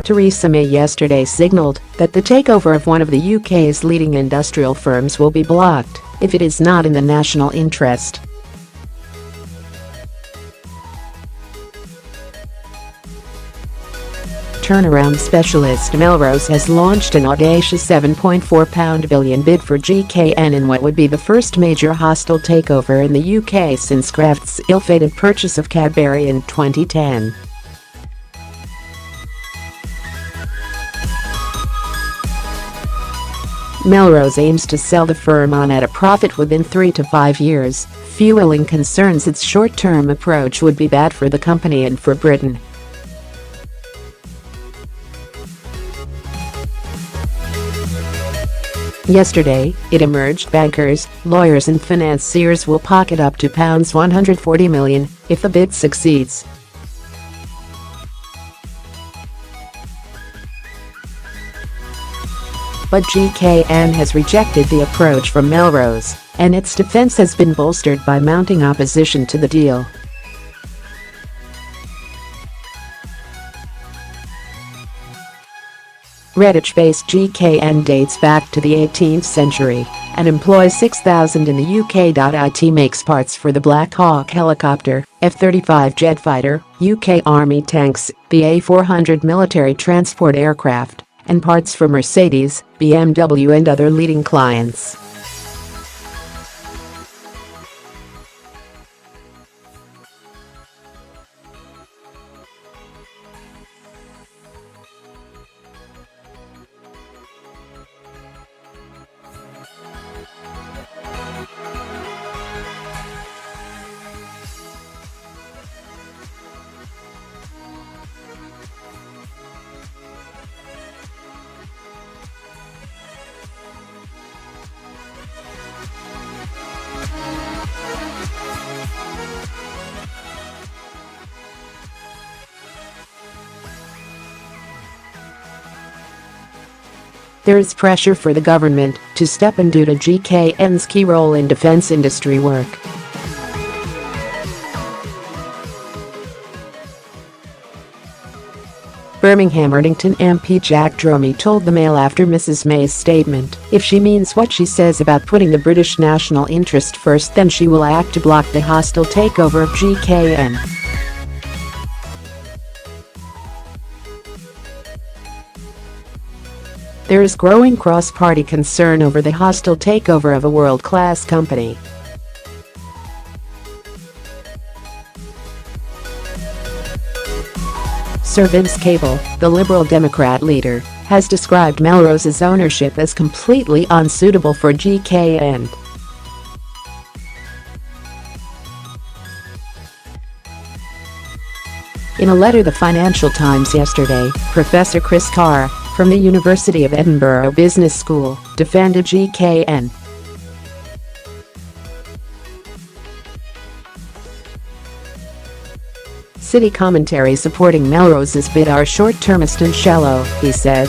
Theresa May yesterday signalled that the takeover of one of the UK's leading industrial firms will be blocked if it is not in the national interest. Turnaround specialist Melrose has launched an audacious £7.4 billion bid for GKN in what would be the first major hostile takeover in the UK since Kraft's ill-fated purchase of Cadbury in 2010. Melrose aims to sell the firm on at a profit within 3 to 5 years, fueling concerns its short-term approach would be bad for the company and for Britain. Yesterday, it emerged bankers, lawyers and financiers will pocket up to £140 million if the bid succeeds. But GKN has rejected the approach from Melrose, and its defense has been bolstered by mounting opposition to the deal. Redditch-based GKN dates back to the 18th century and employs 6,000 in the UK.It, makes parts for the Black Hawk helicopter, F-35 jet fighter, UK Army tanks, the A400 military transport aircraft, and parts for Mercedes, BMW and other leading clients. There is pressure for the government to step in due to GKN's key role in defence industry work. Birmingham Erdington MP Jack Dromey told the Mail after Mrs May's statement, "If she means what she says about putting the British national interest first, then she will act to block the hostile takeover of GKN." There is growing cross-party concern over the hostile takeover of a world-class company. Sir Vince Cable, the Liberal Democrat leader, has described Melrose's ownership as completely unsuitable for GKN. In a letter to the Financial Times yesterday, Professor Chris Carr, from the University of Edinburgh Business School, defended GKN. City commentaries supporting Melrose's bid are short-termist and shallow, he said.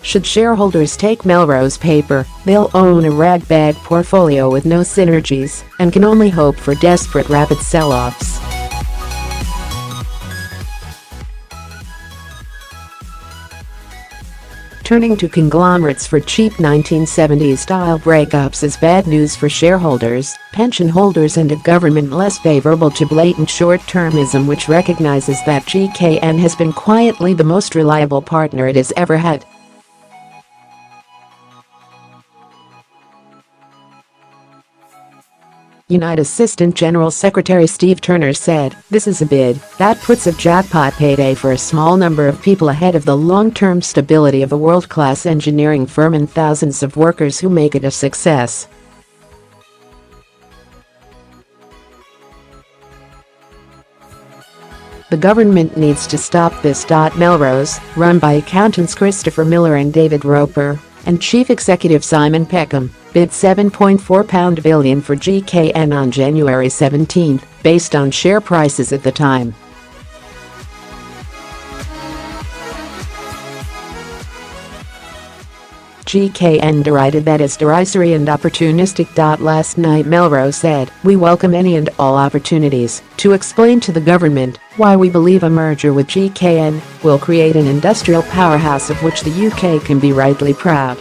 Should shareholders take Melrose paper, they'll own a ragbag portfolio with no synergies and can only hope for desperate rapid sell-offs. Turning to conglomerates for cheap 1970s-style breakups is bad news for shareholders, pension holders and a government less favourable to blatant short-termism, which recognises that GKN has been quietly the most reliable partner it has ever had. Unite Assistant General Secretary Steve Turner said, "This is a bid that puts a jackpot payday for a small number of people ahead of the long-term stability of a world-class engineering firm and thousands of workers who make it a success." The government needs to stop this. Melrose, run by accountants Christopher Miller and David Roper, and Chief Executive Simon Peckham, bid £7.4 billion for GKN on January 17, based on share prices at the time. GKN derided that as derisory and opportunistic. Last night Melrose said, "We welcome any and all opportunities to explain to the government why we believe a merger with GKN will create an industrial powerhouse of which the UK can be rightly proud."